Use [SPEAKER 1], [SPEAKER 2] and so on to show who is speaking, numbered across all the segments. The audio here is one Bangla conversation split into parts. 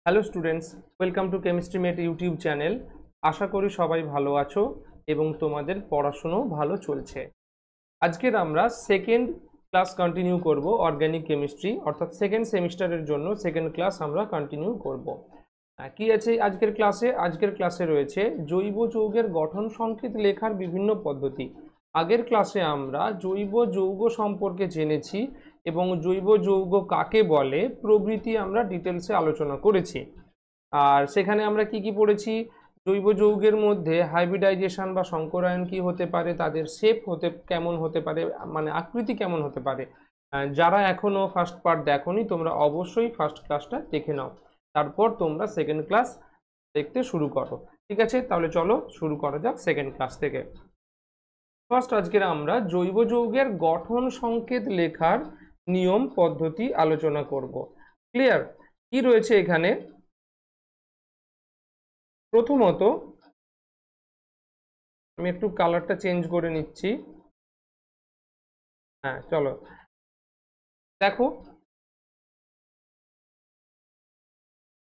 [SPEAKER 1] Hello students, welcome to chemistry mate YouTube channel. আশা করি সবাই ভালো আছো এবং তোমাদের পড়াশুনোও ভালো চলছে। আজকের আমরা সেকেন্ড ক্লাস কন্টিনিউ করব অর্গানিক কেমিস্ট্রি, অর্থাৎ সেকেন্ড সেমিস্টারের জন্য সেকেন্ড ক্লাস আমরা কন্টিনিউ করব। কি আছে আজকের ক্লাসে? আজকের ক্লাসে রয়েছে জৈব যৌগের গঠন সংকেত লেখার বিভিন্ন পদ্ধতি। আগের ক্লাসে আমরা জৈব যৌগ সম্পর্কে জেনেছি এবং জৈব যৌগ কাকে বলে প্রভৃতি আমরা ডিটেলসে আলোচনা করেছি। আর সেখানে আমরা কি কি পড়েছি? জৈব যৌগের মধ্যে হাইব্রিডাইজেশন বা সংকরায়ন কি হতে পারে, তাদের শেপ কেমন হতে পারে, মানে আকৃতি কেমন হতে পারে। যারা এখনো ফার্স্ট পার্ট দেখোনি তোমরা অবশ্যই ফার্স্ট ক্লাসটা দেখে নাও, তারপর তোমরা সেকেন্ড ক্লাস দেখতে শুরু করো। ঠিক আছে, তাহলে চলো শুরু করা যাক সেকেন্ড ক্লাস থেকে। ফার্স্ট আজকের আমরা জৈব যৌগের গঠন সংকেত লেখার নিয়ম পদ্ধতি আলোচনা করব। ক্লিয়ার? কি রয়েছে এখানে? প্রথমত আমি একটু কালারটা চেঞ্জ করে নিচ্ছি। হ্যাঁ চলো দেখো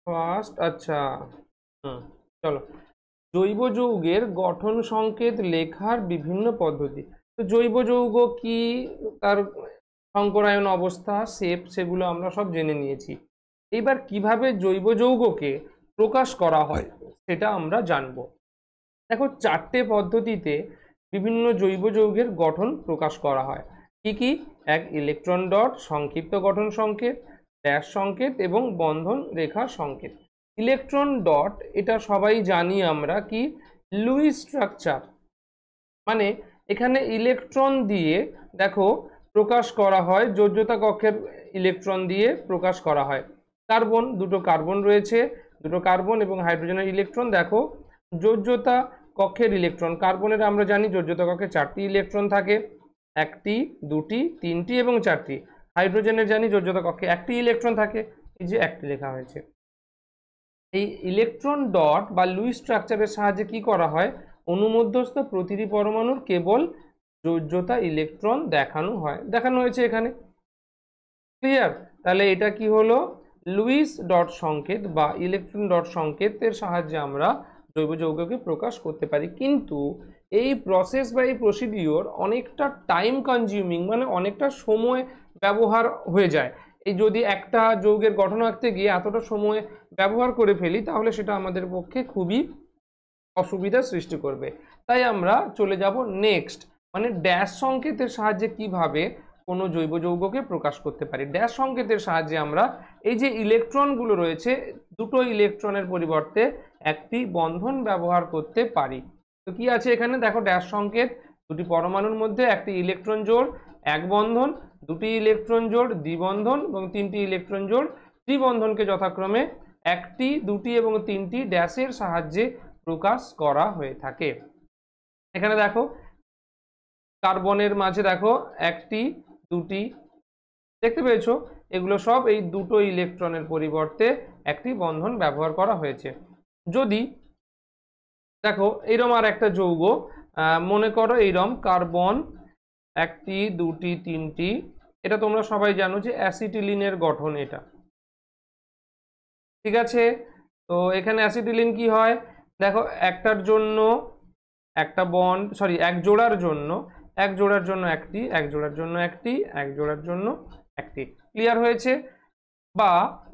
[SPEAKER 1] ফার্স্ট। আচ্ছা, চলো জৈব যৌগের গঠন সংকেত লেখার বিভিন্ন পদ্ধতি। তো জৈব যৌগ কি, তার সংকরায়ন অবস্থা, শেপ, সেগুলো আমরা সব জেনে নিয়েছি। এবার কিভাবে জৈব যৌগকে প্রকাশ করা হয় সেটা আমরা জানবো। দেখো, চারটে পদ্ধতিতে বিভিন্ন জৈব যৌগের গঠন প্রকাশ করা হয়। কি কি? এক, ইলেকট্রন ডট সংক্ষিপ্ত গঠন সংকেত, ড্যাশ সংকেত এবং বন্ধন রেখা সংকেত। ইলেকট্রন ডট এটা সবাই জানি আমরা, কি লুইস স্ট্রাকচার, মানে এখানে ইলেকট্রন দিয়ে দেখো প্রকাশ করা হয়, যোজ্যতা কক্ষের ইলেকট্রন দিয়ে প্রকাশ করা হয়। কার্বন, দুটো কার্বন রয়েছে, দুটো কার্বন এবং হাইড্রোজেনের ইলেকট্রন। দেখো যোজ্যতা কক্ষের ইলেকট্রন, কার্বনের আমরা জানি যোজ্যতা কক্ষে 4টি ইলেকট্রন থাকে, 1টি, 2টি, 3টি এবং 4টি। হাইড্রোজেনের জানি যোজ্যতা কক্ষে 1টি ইলেকট্রন থাকে, এই যে 1টি লেখা হয়েছে। এই ইলেকট্রন ডট বা লুইস স্ট্রাকচারের সাহায্যে কি করা হয়? অনুমধ্যস্থ প্রতিটি পরমাণুর কেবল যোজ্যতা ইলেকট্রন দেখানো হয়েছে এখানে। ক্লিয়ার? তাহলে এটা কি হলো? লুইস ডট সংকেত বা ইলেকট্রন ডট সংকেতের সাহায্যে আমরা জৈব যৌগকে প্রকাশ করতে পারি। কিন্তু এই প্রসেস বা এই প্রসিডিওর অনেকটা টাইম কনজিউমিং, মানে অনেকটা সময় ব্যবহার হয়ে যায়। এই যদি একটা যৌগের গঠন আঁকতে গিয়ে এতটা সময় ব্যবহার করে ফেলি তাহলে সেটা আমাদের পক্ষে খুবই অসুবিধার সৃষ্টি করবে। তাই আমরা চলে যাব নেক্সট, মানে ড্যাশ সংকেতের সাহায্যে কিভাবে কোনো জৈব যৌগকে প্রকাশ করতে পারি। ড্যাশ সংকেতের সাহায্যে আমরা এই যে ইলেকট্রনগুলো রয়েছে, দুটো ইলেকট্রনের পরিবর্তে একটি বন্ধন ব্যবহার করতে পারি। তো কি আছে এখানে? দেখো ড্যাশ সংকেত, দুটি পরমাণুর মধ্যে একটি ইলেকট্রন জোড় এক বন্ধন, দুটি ইলেকট্রন জোড় দ্বিবন্ধন এবং তিনটি ইলেকট্রন জোড় ত্রিবন্ধনকে যথাক্রমে একটি, দুটি এবং তিনটি ড্যাশের সাহায্যে প্রকাশ করা হয়ে থাকে। এখানে দেখো কার্বনের মাঝে দেখো একটি, দুটি, দেখতে পেয়েছো? এগুলো সব এই দুটো ইলেকট্রনের পরিবর্তে একটি বন্ধন ব্যবহার করা হয়েছে। যদি দেখো এইরকম আর একটা যৌগ, মনে করো এইরকম কার্বন একটি, দুটি, তিনটি, এটা তোমরা সবাই জানো যে অ্যাসিটিলিনের গঠন এটা। ঠিক আছে, তো এখানে অ্যাসিটিলিন কি হয়? দেখো একটার জন্য একটা বন্ড, সরি এক জোড়ার জন্য একটি, এক জোড়ার জন্য একটি, এক জোড়ার জন্য একটি। ক্লিয়ার হয়েছে? বা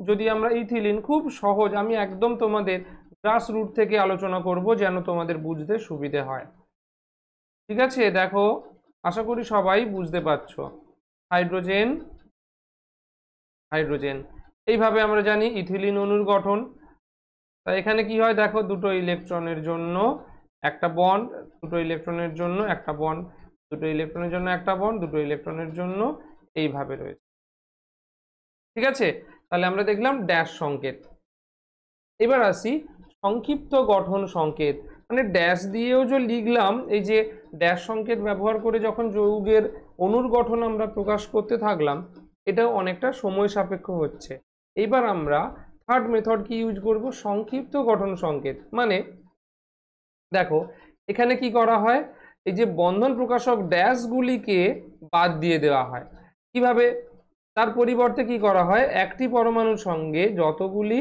[SPEAKER 1] যদি আমরা ইথিলিন, খুব সহজ, আমি একদম তোমাদের গ্রাস রুট থেকে আলোচনা করব যেন তোমাদের বুঝতে সুবিধে হয়। ঠিক আছে, দেখো আশা করি সবাই বুঝতে পারছো। হাইড্রোজেন হাইড্রোজেন এইভাবে আমরা জানি ইথিলিন অণুর গঠন। তাই এখানে কি হয়? দেখো দুটো ইলেকট্রনের জন্য একটা বন্ড, দুটো ইলেকট্রনের জন্য একটা বন্ড, দুটো ইলেকট্রনের জন্য একটা বন্ড, দুটো ইলেকট্রনের জন্য, এইভাবে রয়েছে। ঠিক আছে, তাহলে আমরা দেখলাম ড্যাশ সংকেত। এবার আসি সংক্ষিপ্ত গঠন সংকেত, মানে ড্যাশ দিয়েও যে লিখলাম, এই যে ড্যাশ সংকেত ব্যবহার করে যখন যৌগের অণুর গঠন আমরা প্রকাশ করতে থাকলাম, এটাও অনেকটা সময় সাপেক্ষ হচ্ছে। এবার আমরা থার্ড মেথড কি ইউজ করব? সংক্ষিপ্ত গঠন সংকেত। মানে দেখো এখানে কি করা হয়? এই যে বন্ধন প্রকাশক ড্যাশগুলিকে বাদ দিয়ে দেওয়া হয়। কিভাবে? তার পরিবর্তে কি করা হয়? একটি পরমাণুর সঙ্গে যতগুলি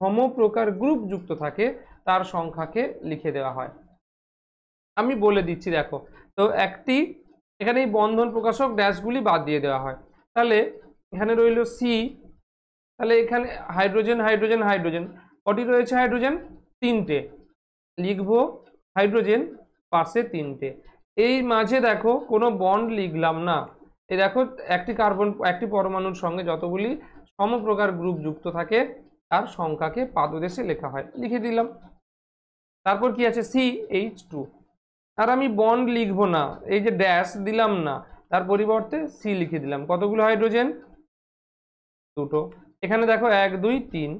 [SPEAKER 1] সমপ্রকার গ্রুপ যুক্ত থাকে তার সংখ্যাকে লিখে দেওয়া হয়। আমি বলে দিচ্ছি, দেখো। তো একটি এখানে এই বন্ধন প্রকাশক ড্যাশগুলি বাদ দিয়ে দেওয়া হয়। তাহলে এখানে রইল সি। তাহলে এখানে হাইড্রোজেন হাইড্রোজেন হাইড্রোজেন, কটি রয়েছে হাইড্রোজেন? 3টে। লিখবো হাইড্রোজেন, পাশে 3টে। এই মাঝে দেখো কোনো বন্ড লিখলাম না। এই দেখো একটি কার্বন, একটি পরমাণুর সঙ্গে যতগুলি সমপ্রকার গ্রুপ যুক্ত থাকে তার সংখ্যাকে পাদদেশে লেখা হয়, লিখে দিলাম। তারপর কি আছে? CH2। আর আমি বন্ড লিখবো না, এই যে ড্যাশ দিলাম না, তার পরিবর্তে সি লিখে দিলাম। কতগুলো হাইড্রোজেন? 2টো। এখানে দেখো 1 2 3।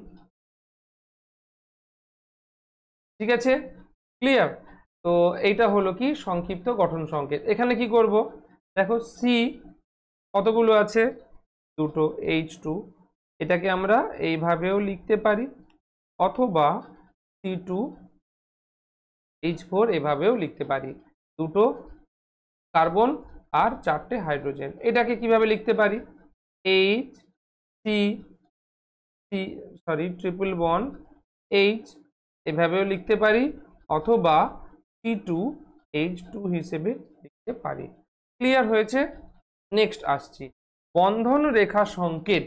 [SPEAKER 1] ঠিক আছে, ক্লিয়ার? তো এইটা হলো কি সংক্ষিপ্ত গঠন সংকেত। এখানে কি করব? দেখো সি কতগুলো আছে? 2টো। H2, এটাকে আমরা এইভাবেও লিখতে পারি, অথবা C2H4 এভাবেও লিখতে পারি। 2টো কার্বন আর 4টে হাইড্রোজেন। এটাকে কিভাবে লিখতে পারি? ট্রিপল বন্ড H এভাবেও লিখতে পারি, অথবা C2H2 হিসেবে লিখতে পারি। ক্লিয়ার হয়েছে? নেক্সট আসছি বন্ধন রেখা সংকেত।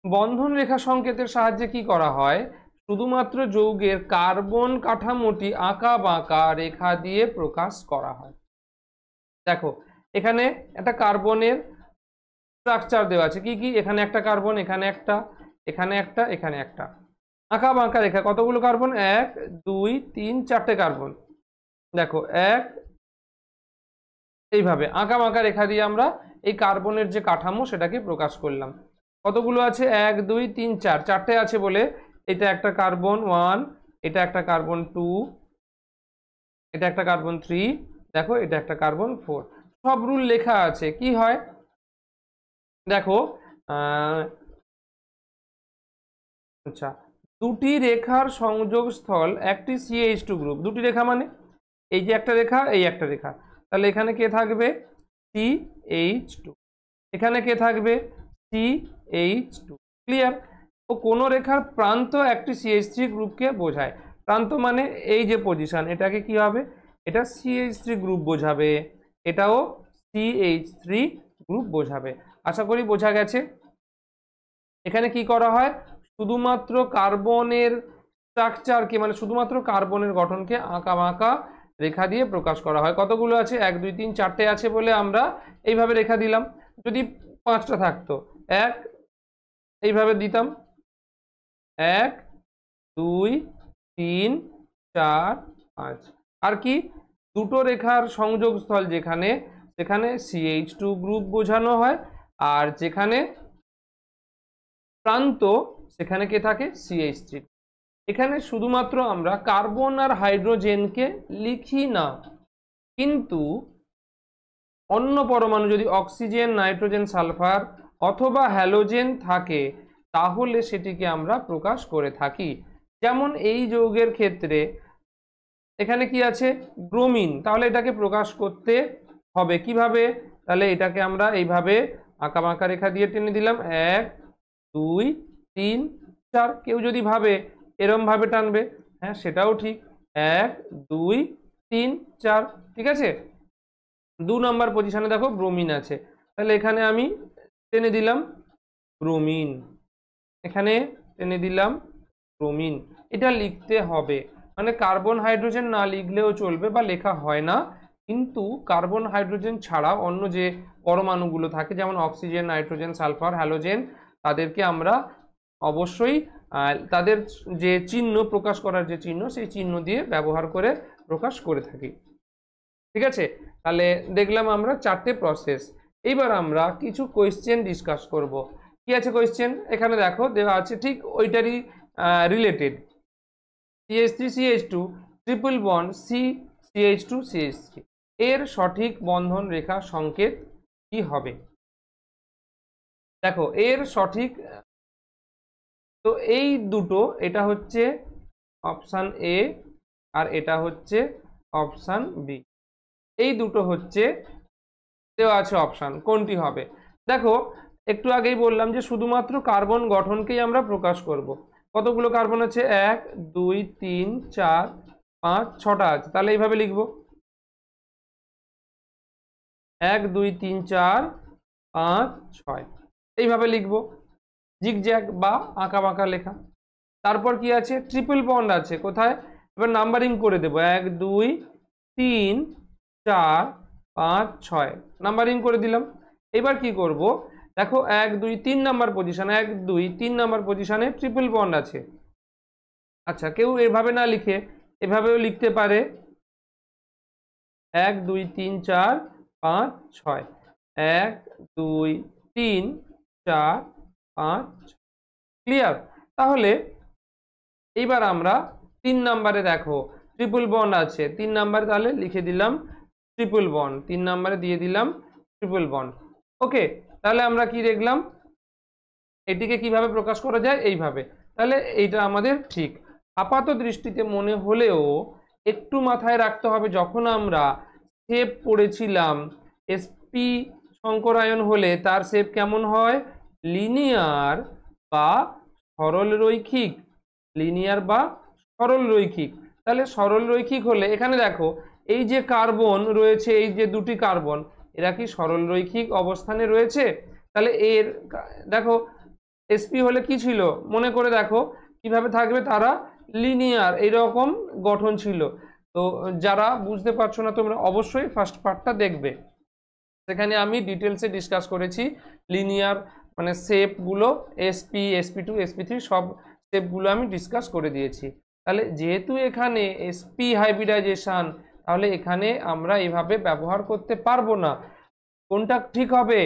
[SPEAKER 1] বন্ধন রেখা সংকেতের সাহায্যে কি করা হয়? শুধুমাত্র যৌগের কার্বন কাঠামোটি আঁকা বাঁকা রেখা দিয়ে প্রকাশ করা হয়। দেখো এখানে একটা কার্বনের স্ট্রাকচার দেওয়া আছে, কি কি? এখানে একটা কার্বন, এখানে একটা, এখানে একটা, এখানে একটা। আঁকা বাঁকা রেখা, কতগুলো কার্বন? 1 2 3 4টে কার্বন। দেখো 1, এইভাবে আঁকা বাঁকা রেখা দিয়ে আমরা এই কার্বনের যে কাঠামো সেটাকে প্রকাশ করলাম। কতগুলো আছে? 1 2 3 4, 4টে আছে বলে এটা একটা কার্বন 1, এটা একটা কার্বন 2, এটা একটা কার্বন 3, দেখো এটা একটা কার্বন 4। সব রুল লেখা আছে। কি হয় দেখো, আচ্ছা, দুটি রেখার সংযোগস্থল একটি CH2 গ্রুপ। দুটি রেখা মানে এই যে একটা রেখা, এই একটা রেখা। তাহলে এখানে কে থাকবে? CH2। এখানে কে থাকবে? CH2। ক্লিয়ার? ও কোনো রেখার প্রান্ত একটি CH3 গ্রুপকে বোঝায়। প্রান্ত মানে এই যে পজিশন, এটাকে কি হবে? এটা CH3 গ্রুপ বোঝাবে, এটাও CH3 গ্রুপ বোঝাবে। আশা করি বোঝা গেছে। এখানে কি করা হয়? শুধুমাত্র কার্বনের স্ট্রাকচারকে, মানে শুধুমাত্র কার্বনের গঠনকে আঁকা বাঁকা রেখা দিয়ে প্রকাশ করা হয়। কতগুলো আছে? 1 2 3 4টে আছে বলে আমরা এইভাবে রেখা দিলাম। যদি 5টা থাকতো, 1 এইভাবে দিতাম, 1 2 3 4 5। আর কি? দুটো রেখার সংযোগস্থল যেখানে, সেখানে CH2 গ্রুপ বোঝানো হয়, আর যেখানে প্রান্ত সেখানে কে থাকে? CH3। এখানে শুধুমাত্র আমরা কার্বন আর হাইড্রোজেনকে লিখি না, কিন্তু অন্য পরমাণু যদি অক্সিজেন, নাইট্রোজেন, সালফার অথবা হ্যালোজেন থাকে তাহলে সেটিকে আমরা প্রকাশ করে থাকি। যেমন এই যৌগের ক্ষেত্রে এখানে কি আছে? ব্রোমিন। তাহলে এটাকে প্রকাশ করতে হবে কিভাবে? তাহলে এটাকে আমরা এইভাবে আঁকা বাঁকা রেখা দিয়ে টেনে দিলাম, 1 2 3 4। কেউ যদি ভাবে এরম ভাবে টানবে, হ্যাঁ সেটাও ঠিক, 1 2 3 4। ঠিক আছে? 2 নম্বর পজিশনে দেখো ব্রোমিন আছে, তাহলে এখানে আমি টেনে দিলাম ব্রোমিন, এখানে টেনে দিলাম ব্রোমিন। এটা লিখতে হবে, মানে কার্বন হাইড্রোজেন না লিখলেও চলবে বা লেখা হয় না, কিন্তু কার্বন হাইড্রোজেন ছাড়া অন্য যে পরমাণুগুলো থাকে যেমন অক্সিজেন, নাইট্রোজেন, সালফার, হ্যালোজেন, তাদেরকে আমরা অবশ্যই তাদের যে চিহ্ন প্রকাশ করার যে চিহ্ন, সেই চিহ্ন দিয়ে ব্যবহার করে প্রকাশ করে থাকি। ঠিক আছে? তাহলে দেখলাম আমরা 4টে প্রসেস। এইবার আমরা কিছু কোয়েশ্চেন ডিসকাস করব। কি আছে কোয়েশ্চেন? এখানে দেখো দেওয়া আছে, ঠিক ওইটারই related. CH3CH2 triple bond CH2CH3 এর সঠিক বন্ধন রেখা সংকেত কি হবে? দেখো এর সঠিক, তো এই দুটো, এটা হচ্ছে অপশান এ আর এটা হচ্ছে অপশান বি। এই দুটো হচ্ছে দেওয়া আছে অপশান, কোনটি হবে? দেখো একটু আগেই বললাম যে শুধুমাত্র কার্বন গঠনকেই আমরা প্রকাশ করব, কতগুলো কার্বন আছে? 1 2 3 4 5 6টা আছে। তাহলে এইভাবে লিখবো 1 2 3 4 5 6, এইভাবে লিখবো জিগজ্যাগ বা আঁকা বাঁকা লেখা। তারপর কি আছে? ট্রিপল বন্ড আছে কোথায়? এবার নাম্বারিং করে দেবো 1 2 3 4 5 6 নাম্বারিং করে দিলাম। এবার কি করব? দেখো 1 2 3 নাম্বার পজিশন, 1 2 3 নাম্বার পজিশনে ট্রিপল বন্ড আছে। আচ্ছা, কেউ এভাবে না লিখে এভাবেও লিখতে পারে 1 2 3 4 5 6, 1 2 3 4 5। ক্লিয়ার? তাহলে এইবার আমরা 3 নাম্বারে দেখো ট্রিপল বন্ড আছে 3 নাম্বারে, তাহলে লিখে দিলাম ট্রিপল বন্ড, 3 নাম্বারে দিয়ে দিলাম ট্রিপল বন্ড। ওকে, তাহলে আমরা কি দেখলাম? এটিকে কিভাবে প্রকাশ করা যায়? এইভাবে। তাহলে এইটা আমাদের ঠিক আপাত দৃষ্টিতে মনে হলেও একটু মাথায় রাখতে হবে, যখন আমরা শেপ পড়েছিলাম sp সংকরায়ন হলে তার শেপ কেমন হয়? লিনিয়ার বা সরল রৈখিক। লিনিয়ার বা সরল রৈখিক। তাহলে সরল রৈখিক হলে এখানে দেখো এই যে কার্বন রয়েছে, এই যে দুটি কার্বন, এরা কি সরল রৈখিক অবস্থানে রয়েছে? তাহলে এর দেখো sp হলে কি ছিল মনে করে দেখো কিভাবে থাকবে, তারা লিনিয়ার এইরকম গঠন ছিল। তো যারা বুঝতে পারছো না তোমরা অবশ্যই ফার্স্ট পার্টটা দেখবে, সেখানে আমি ডিটেলসে ডিসকাস করেছি লিনিয়ার মানে শেপগুলো, sp sp2 sp3 সব শেপগুলো আমি ডিসকাস করে দিয়েছি। তাহলে যেহেতু এখানে sp হাইব্রিডাইজেশন, তাহলে এখানে আমরা এভাবে ব্যবহার করতে পারবো না। কোনটা ঠিক হবে?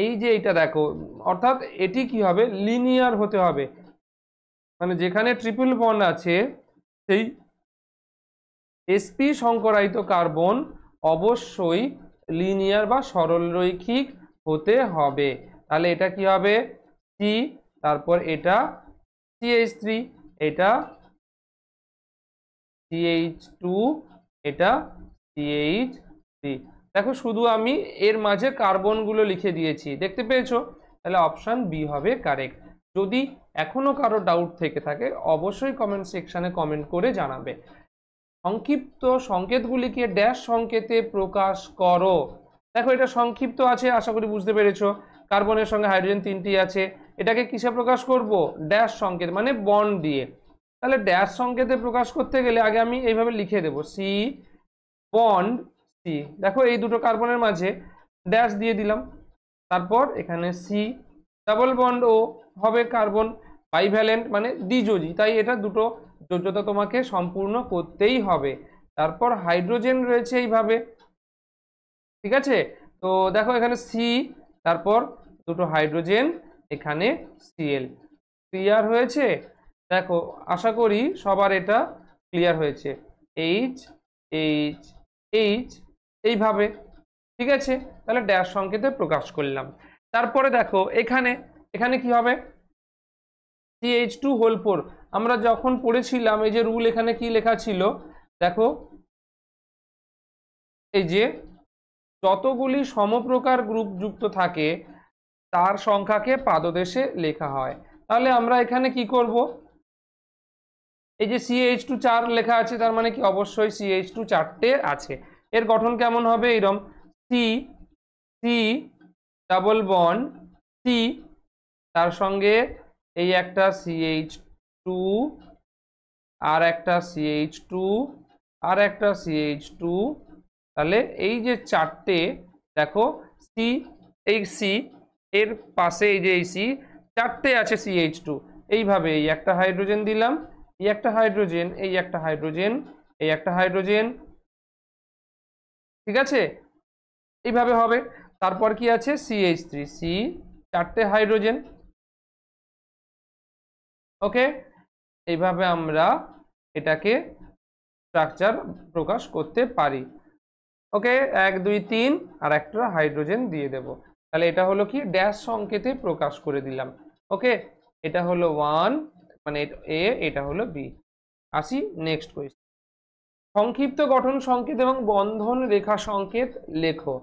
[SPEAKER 1] এই যে এটা দেখো, অর্থাৎ এটি কি হবে? লিনিয়ার হতে হবে। মানে যেখানে ট্রিপল বন্ড আছে সেই sp সংকরায়িত কার্বন অবশ্যই লিনিয়ার বা সরল রৈখিক হতে হবে। তাহলে এটা কি হবে? C, তারপর এটা CH3, এটা CH2, এটা CH3। দেখো শুধু আমি এর মাঝে কার্বনগুলো লিখে দিয়েছি, দেখতে পেয়েছো? তাহলে অপশন বি হবে কারেক্ট। যদি এখনো কারো ডাউট থেকে থাকে অবশ্যই কমেন্ট সেকশনে কমেন্ট করে জানাবে। সংক্ষিপ্ত সংকেতগুলিকে ড্যাশ সংকেতে প্রকাশ করো। দেখো এটা সংক্ষিপ্ত আছে, আশা করি বুঝতে পেরেছো। কার্বনের সঙ্গে হাইড্রোজেন 3টি আছে, এটাকে কিসে প্রকাশ করব? ড্যাশ সংকেত মানে বন্ড দিয়ে। তাহলে ড্যাশ সংকেতে প্রকাশ করতে গেলে আগে আমি এইভাবে লিখে দেব সি বন্ড সি। দেখো এই দুটো কার্বনের মাঝে ড্যাশ দিয়ে দিলাম, তারপর এখানে সি ডাবল বন্ড ও হবে কার্বন বাইভ্যালেন্ট মানে দ্বিযোজী, তাই এটা দুটো যোজ্যতা তোমাকে সম্পূর্ণ করতেই হবে। তারপর হাইড্রোজেন রয়েছে এইভাবে, ঠিক আছে? তো দেখো এখানে সি, তারপর দুটো হাইড্রোজেন, এখানে সিএল। ক্লিয়ার হয়েছে? দেখো আশা করি সবার এটা ক্লিয়ার হয়েছে। এইচ এইচ এইচ এইভাবে, ঠিক আছে? তাহলে ড্যাশ সংকেতে প্রকাশ করলাম। তারপরে দেখো এখানে এখানে কি হবে? CH2 আমরা যখন পড়েছিলাম এই যে রুল, এখানে কি লেখা ছিল দেখো, এই যে যতগুলি সমপ্রকার গ্রুপ যুক্ত থাকে তার সংখ্যাকে পাদদেশে লেখা হয়। তাহলে আমরা এখানে কি করব? এই যে CH2 4 লেখা আছে, তার মানে কি অবশ্যই CH2 4টে আছে। এর গঠন কেমন হবে? এরকম C C double bond C, তার সঙ্গে এই একটা CH2 আর একটা CH2 আর একটা CH2। তাহলে এই যে চারটে দেখো সি, এই সি এর পাশে এই যে এই সি, চারটে আছে CH2, এইভাবে এই একটা হাইড্রোজেন দিলাম, এই একটা হাইড্রোজেন, এই একটা হাইড্রোজেন, এই একটা হাইড্রোজেন, ঠিক আছে? এইভাবে হবে। তারপর কি আছে? CH3 সি, চারটে হাইড্রোজেন। ওকে, এইভাবে আমরা এটাকে স্ট্রাকচার প্রকাশ করতে পারি। ওকে, 1 2 3 আর একটা হাইড্রোজেন দিয়ে দেব। তাহলে এটা হলো কি? ড্যাশ সংকেতে প্রকাশ করে দিলাম। ওকে, এটা হলো 1 মানে এ, এটা হলো বি। আসি নেক্সট কোয়েশ্চেন। সংক্ষিপ্ত গঠন সংকেত এবং বন্ধন রেখা সংকেত লেখো।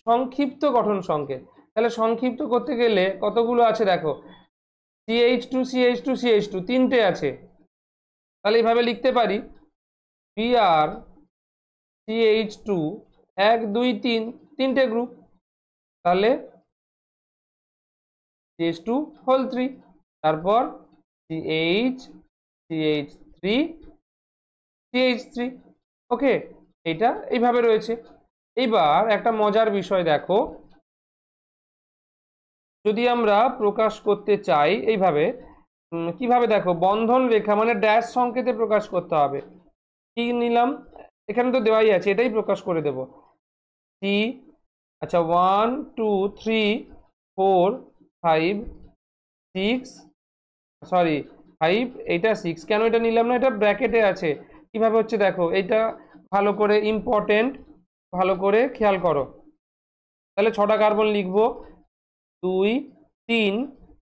[SPEAKER 1] সংক্ষিপ্ত গঠন সংকেত, তাহলে সংক্ষিপ্ত করতে গেলে কতগুলো আছে দেখো, CH2 তিনটে আছে, তাহলে এইভাবে লিখতে পারি Br CH2 1 2 3 তিনটে গ্রুপ, তাহলে CH2 হোল 3, তারপর CH3 CH3। ওকে, এটা এইভাবে রয়েছে। এইবার একটা মজার বিষয় দেখো, যদি আমরা প্রকাশ করতে চাই এইভাবে, কিভাবে দেখো, বন্ধন রেখা মানে ড্যাশ সংকেতে প্রকাশ করতে হবে। কি নিলাম, এখানে তো দেওয়াই আছে, এটাই প্রকাশ করে দেব। সি, আচ্ছা 1 2 3 4 5 6, সরি 5, এটা 6, কেন এটা নিলাম না, এটা ব্র্যাকেটে আছে। কিভাবে হচ্ছে দেখো, এটা ভালো করে ইম্পর্টেন্ট, ভালো করে খেয়াল করো। তাহলে 6টা কার্বন লিখবো, 2 3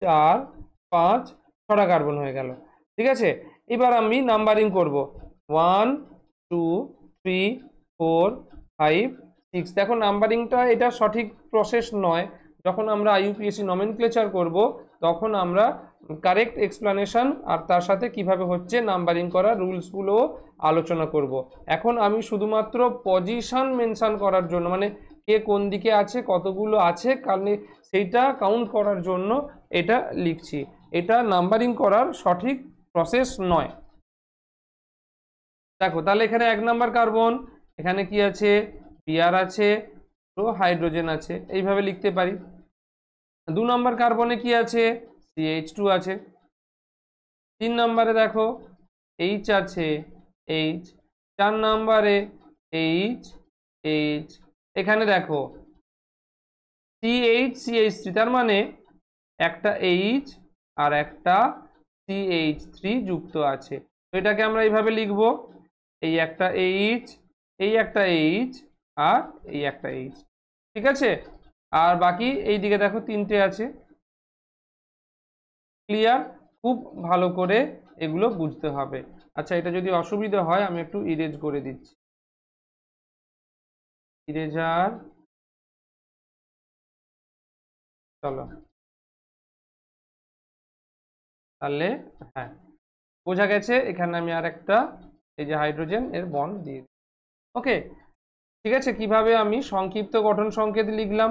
[SPEAKER 1] 4 5, 6টা কার্বন হয়ে গেল। ঠিক আছে, এবার আমি নাম্বারিং করব, 1 2 3 4 5 6। দেখো নাম্বারিংটা এটা সঠিক প্রসেস নয়, যখন আমরা IUPAC নমেনক্লেচার করব তখন আমরা কারেক্ট এক্সপ্লানেশন আর তার সাথে কিভাবে হচ্ছে নাম্বারিং করার রুলসগুলো আলোচনা করব। এখন আমি শুধুমাত্র পজিশন মেনশন করার জন্য, মানে কে কোন দিকে আছে, কতগুলো আছে, কারণ সেইটা কাউন্ট করার জন্য এটা লিখছি, এটা নাম্বারিং করার সঠিক প্রসেস নয়। দেখো তাহলে এখানে 1 নাম্বার কার্বন, এখানে কি আছে, Br আছে, তো হাইড্রোজেন আছে, এইভাবে লিখতে পারি। 2 নাম্বার কার্বনে কি আছে, CH2 আছে। 3 নাম্বারে দেখো H আছে, H। 4 নাম্বারে H, H। এখানে দেখো CH3, তার মানে একটা H আর একটা CH3 যুক্ত আছে। তো এটাকে আমরা এইভাবে লিখব, এই একটা H, এই একটা H আর এই একটা H। ঠিক আছে, আর বাকি এই দিকে দেখো 3টে আছে। ক্লিয়ার? খুব ভালো করে এগুলো বুঝতে হবে। আচ্ছা, এটা যদি অসুবিধা হয় আমি একটু ইরেজ করে দিচ্ছি, ইরেজার। চলো, তাহলে হ্যাঁ বোঝা গেছে। এখানে আমি আর একটা এই যে হাইড্রোজেন এর বন্ড দিয়ে দিই। ওকে, ঠিক আছে, কিভাবে আমি সংক্ষিপ্ত গঠন সংকেত লিখলাম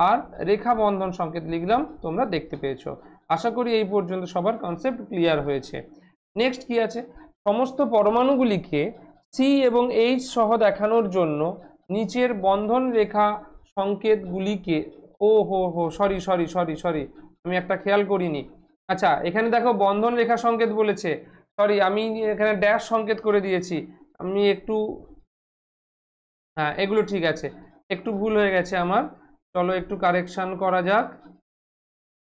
[SPEAKER 1] আর রেখা বন্ধন সংকেত লিখলাম তোমরা দেখতে পেয়েছো। আশা করি এই পর্যন্ত সবার কনসেপ্ট ক্লিয়ার হয়েছে। নেক্সট কি আছে, সমস্ত পরমাণুগুলিকে সি এবং এইচ সহ দেখানোর জন্য নিচের বন্ধন রেখা সংকেতগুলিকে, ও হো হো সরি সরি সরি সরি আমি একটা খেয়াল করিনি। আচ্ছা, এখানে দেখো বন্ধন রেখা সংকেত বলেছে, সরি আমি এখানে ড্যাশ সংকেত করে দিয়েছি, আমি একটু, হ্যাঁ এগুলো ঠিক আছে, একটু ভুল হয়ে গেছে আমার। চলো একটু কারেকশন করা যাক।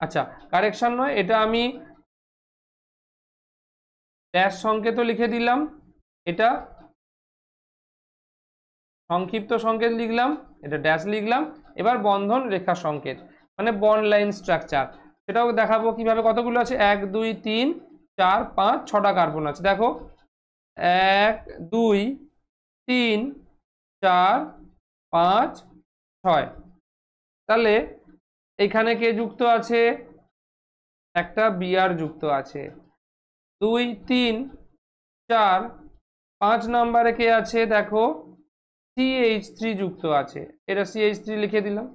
[SPEAKER 1] আচ্ছা, কারেকশন নয়, এটা আমি ড্যাশ সংকেতও লিখে দিলাম, এটা সংক্ষিপ্ত সংকেত লিখলাম, এটা ড্যাশ লিখলাম। এবার বন্ধন রেখা সংকেত মানে বন্ড লাইন স্ট্রাকচার, সেটাও দেখাবো কিভাবে। কতগুলো আছে, 1 2 3 4 5 6টা কার্বন আছে। দেখো 1 2 3 4 5 6, তাহলে এখানে কে যুক্ত আছে, একটা Br যুক্ত আছে। 2 3 4 5 নম্বরে কে আছে, দেখো CH3 যুক্ত আছে, এটা CH3 লিখে দিলাম,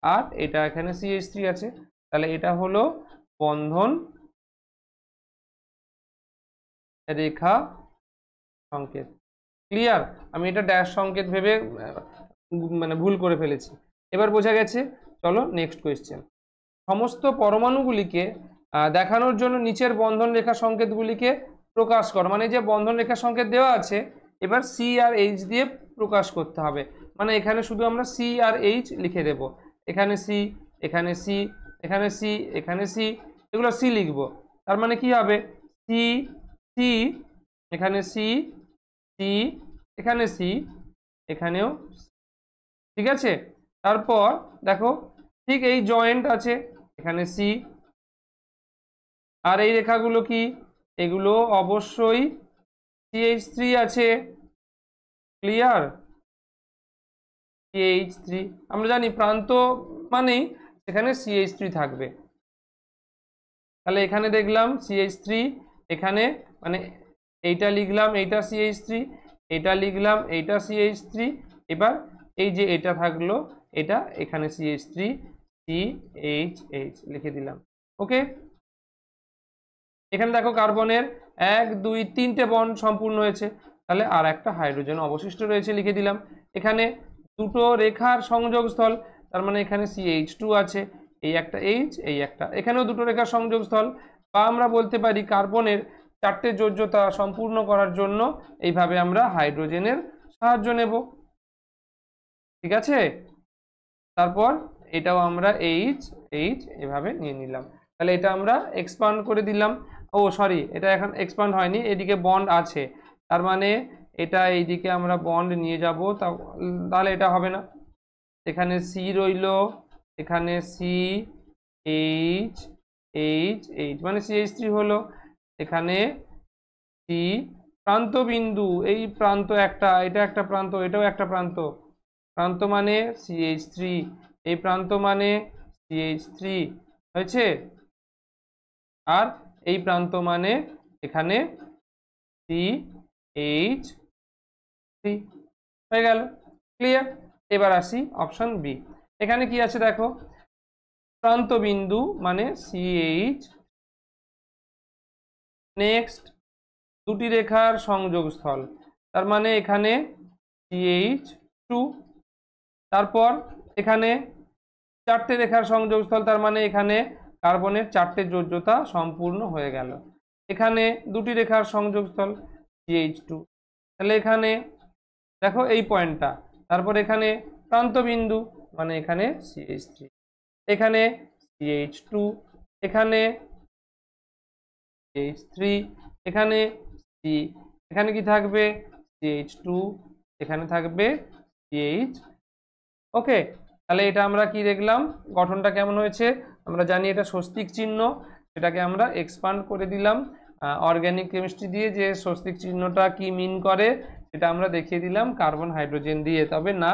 [SPEAKER 1] আর এটা এখানে CH3 আছে। তাহলে এটা হলো বন্ধন রেখা সংকেত। ক্লিয়ার? আমি এটা ড্যাশ সংকেত ভেবে মানে ভুল করে ফেলেছি, এবার বোঝা গেছে। চলো নেক্সট কোয়েশ্চেন। সমস্ত পরমাণুগুলিকে দেখানোর জন্য নিচের বন্ধন রেখা সংকেতগুলিকে প্রকাশ কর, মানে যে বন্ধন রেখা সংকেত দেওয়া আছে এবার সি আর এইচ দিয়ে প্রকাশ করতে হবে। মানে এখানে শুধু আমরা সি আর এইচ লিখে দেব, এখানে সি, এখানে সি, এখানে সি, এখানে সি, এগুলো সি লিখবো। তার মানে কি হবে, সি সি, এখানে সি সি, এখানে সি, এখানেও। ঠিক আছে, তারপর দেখো ঠিক এই জয়েন্ট আছে, এখানে সি, আর এই রেখাগুলো কি, এগুলো অবশ্যই CH3 আছে। ক্লিয়ার? CH3 আমরা জানি প্রান্ত মানেই সেখানে CH3 থাকবে। তাহলে এখানে দেখলাম CH3, এখানে মানে এইটা লিখলাম, এইটা CH3, এটা লিখলাম, এইটা CH3, এবার এই যে এটা থাকলো এটা এখানে CH3 CHH লিখে দিলাম। ওকে, এখানে দেখো কার্বনের 1 2 3টে বন্ড সম্পূর্ণ হয়েছে, তাহলে আর একটা হাইড্রোজেন অবশিষ্ট রয়েছে লিখে দিলাম। এখানে দুটো রেখার সংযোগস্থল, তার মানে এখানে CH2 আছে, এই একটা H, এই একটা, এখানেও দুটো রেখার সংযোগস্থল, বা আমরা বলতে পারি কার্বনের 4টে যোজ্যতা সম্পূর্ণ করার জন্য এইভাবে আমরা হাইড্রোজেনের সাহায্য নেব। ঠিক আছে, তারপর এটাও আমরা H এভাবে নিয়ে নিলাম। তাহলে এটা আমরা এক্সপান্ড করে দিলাম। ও সরি, এটা এখন এক্সপান্ড হয়নি, এদিকে বন্ড আছে, তার মানে এটা এইদিকে আমরা বন্ড নিয়ে যাব, তাহলে এটা হবে না। এখানে C রইল, এখানে CH মানে CH3 হলো, এখানে C প্রান্ত বিন্দু, এই প্রান্ত একটা, এটা একটা প্রান্ত, এটাও একটা প্রান্ত, প্রান্ত মানে CH3, এই প্রান্ত মানে CH3 হয়েছে, আর এই প্রান্ত মানে এখানে CH3 হয়ে গেল। ক্লিয়ার? এবার আসি অপশন বি। এখানে কি আছে দেখো, প্রান্ত বিন্দু মানে CH, নেক্সট দুটি রেখার সংযোগস্থল, তার মানে এখানে CH2, তারপর এখানে 4টে রেখার সংযোগস্থল, তার মানে এখানে কার্বনের 4টে যোজ্যতা সম্পূর্ণ হয়ে গেল। এখানে দুটি রেখার সংযোগস্থল CH2, তাহলে এখানে দেখো এই পয়েন্টটা, তারপর এখানে প্রান্ত বিন্দু মানে এখানে CH3, এখানে CH2, এখানে CH3, এখানে C, এখানে কি থাকবে CH2, এখানে থাকবে CH। ওকে, তাহলে এটা আমরা কি দেখলাম, গঠনটা কেমন হয়েছে আমরা জানি, এটা স্বস্তিক চিহ্ন, সেটাকে আমরা এক্সপান্ড করে দিলাম অর্গানিক কেমিস্ট্রি দিয়ে, যে স্বস্তিক চিহ্নটা কি মিন করে সেটা আমরা দেখিয়ে দিলাম কার্বন হাইড্রোজেন দিয়ে। তবে না,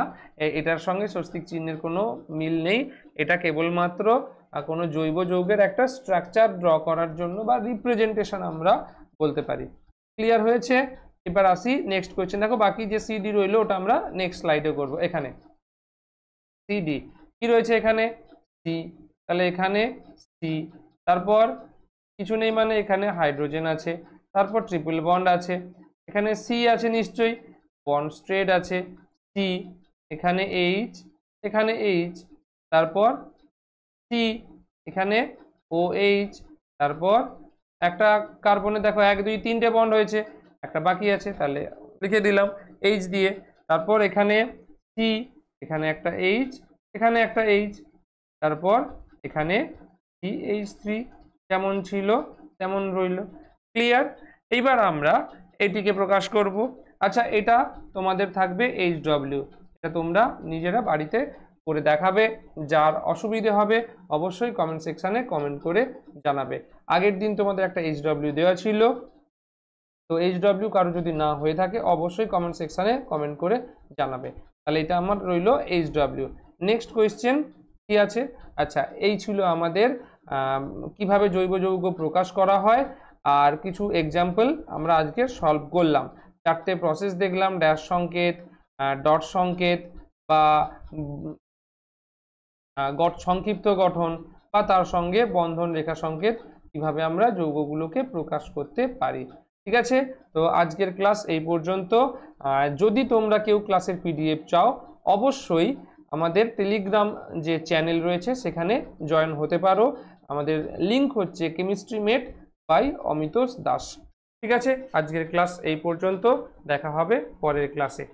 [SPEAKER 1] এটার সঙ্গে স্বস্তিক চিহ্নের কোনো মিল নেই, এটা কেবলমাত্র কোনো জৈব যৌগের একটা স্ট্রাকচার ড্র করার জন্য বা রিপ্রেজেন্টেশন আমরা বলতে পারি। ক্লিয়ার হয়েছে? এবার আসি নেক্সট কোয়েশ্চেন। দেখো বাকি যে CD রইলো ওটা আমরা নেক্সট স্লাইডে করবো। এখানে CD কি রয়েছে, এখানে C, তাহলে এখানে C, তারপর কিছু নেই মানে এখানে হাইড্রোজেন আছে, তারপর ট্রিপল বন্ড আছে, এখানে C আছে নিশ্চয়ই, বন্ড স্ট্রেট আছে C, এখানে H, এখানে H, তারপর C, এখানে OH, তারপর একটা কার্বনে দেখো 1 2 3টে বন্ড হয়েছে, একটা বাকি আছে, তাহলে লিখে দিলাম H দিয়ে, তারপর এখানে C, এখানে একটা H, এখানে একটা H, তারপর এখানে CH3 যেমন ছিল তেমন রইল। ক্লিয়ার? এইবার আমরা এটিকে প্রকাশ করব। আচ্ছা, এটা তোমাদের থাকবে HW, এটা তোমরা নিজেরা বাড়িতে করে দেখাবে, যার অসুবিধে হবে অবশ্যই কমেন্ট সেকশানে কমেন্ট করে জানাবে। আগের দিন তোমাদের একটা HW দেওয়া ছিল, তো HW কারো যদি না হয়ে থাকে অবশ্যই কমেন্ট সেকশানে কমেন্ট করে জানাবে। তাহলে এটা আমার রইল HW। নেক্সট কোয়েশ্চেন কি আছে? আচ্ছা, এই ছিল আমাদের কিভাবে জৈব যৌগ প্রকাশ করা হয়, আর কিছু এক্সাম্পল আমরা আজকে সলভ করলাম। 4টে প্রসেস দেখলাম, ড্যাশ সংকেত, ডট সংকেত, বা সংক্ষিপ্ত গঠন, বা তার সঙ্গে বন্ধন রেখা সংকেত, কিভাবে আমরা যৌগগুলোকে প্রকাশ করতে পারি। ঠিক আছে, তো আজকের ক্লাস এই পর্যন্ত। যদি তোমরা কেউ ক্লাসের PDF চাও অবশ্যই আমাদের টেলিগ্রাম যে চ্যানেল রয়েছে সেখানে জয়েন হতে পারো। আমাদের লিংক হচ্ছে chemistry mate by Amitosh Das. ঠিক আছে, আজকের ক্লাস এই পর্যন্ত, দেখা হবে পরের ক্লাসে।